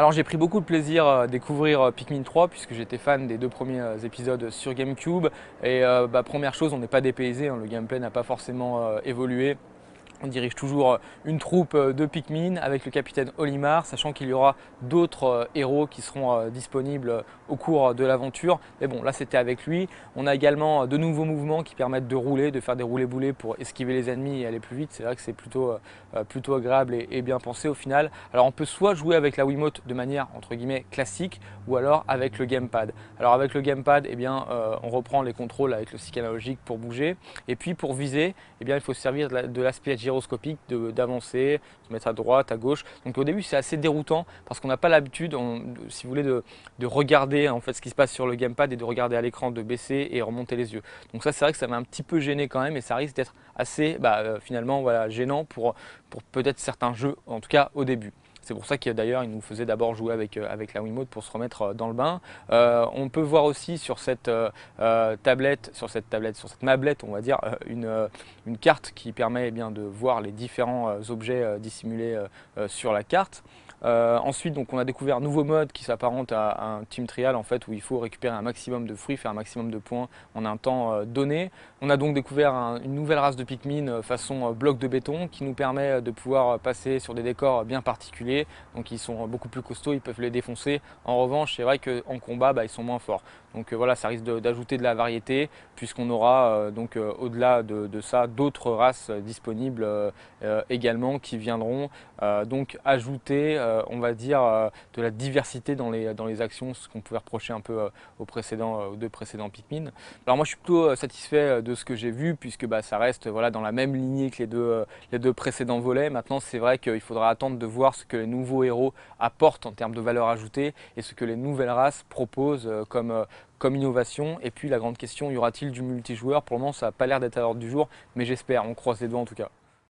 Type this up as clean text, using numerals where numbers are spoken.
Alors j'ai pris beaucoup de plaisir à découvrir Pikmin 3 puisque j'étais fan des deux premiers épisodes sur GameCube et première chose, on n'est pas dépaysé, hein, le gameplay n'a pas forcément évolué. On dirige toujours une troupe de Pikmin avec le capitaine Olimar, sachant qu'il y aura d'autres héros qui seront disponibles au cours de l'aventure. Mais bon, là c'était avec lui. On a également de nouveaux mouvements qui permettent de rouler, de faire des roulés-boulés pour esquiver les ennemis et aller plus vite. C'est vrai que c'est plutôt agréable et bien pensé au final. Alors on peut soit jouer avec la Wiimote de manière entre guillemets classique ou alors avec le gamepad. Alors avec le gamepad, eh bien, on reprend les contrôles avec le stick analogique pour bouger. Et puis pour viser, eh bien, il faut se servir de l'aspect gyroscopique, d'avancer, se mettre à droite, à gauche. Donc au début c'est assez déroutant parce qu'on n'a pas l'habitude, si vous voulez, de regarder en fait ce qui se passe sur le gamepad et de regarder à l'écran, de baisser et remonter les yeux. Donc ça c'est vrai que ça m'a un petit peu gêné quand même et ça risque d'être assez finalement voilà, gênant pour peut-être certains jeux, en tout cas au début. C'est pour ça que d'ailleurs il nous faisait d'abord jouer avec la Wiimote pour se remettre dans le bain. On peut voir aussi sur cette tablette, sur cette mablette on va dire, une carte qui permet eh bien, de voir les différents objets dissimulés sur la carte. Ensuite, donc, on a découvert un nouveau mode qui s'apparente à un team trial en fait, où il faut récupérer un maximum de fruits, faire un maximum de points en un temps donné. On a donc découvert une nouvelle race de Pikmin façon bloc de béton qui nous permet de pouvoir passer sur des décors bien particuliers. Donc ils sont beaucoup plus costauds, ils peuvent les défoncer. En revanche, c'est vrai qu'en combat, ils sont moins forts. Donc voilà, ça risque d'ajouter de la variété puisqu'on aura au-delà de ça d'autres races disponibles également qui viendront donc ajouter on va dire de la diversité dans les actions, ce qu'on pouvait reprocher un peu aux deux précédents Pikmin. Alors moi je suis plutôt satisfait de ce que j'ai vu puisque ça reste voilà, dans la même lignée que les deux précédents volets. Maintenant c'est vrai qu'il faudra attendre de voir ce que les nouveaux héros apportent en termes de valeur ajoutée et ce que les nouvelles races proposent comme innovation. Et puis la grande question, y aura-t-il du multijoueur? Pour le moment ça n'a pas l'air d'être à l'ordre du jour, mais j'espère, on croise les doigts en tout cas.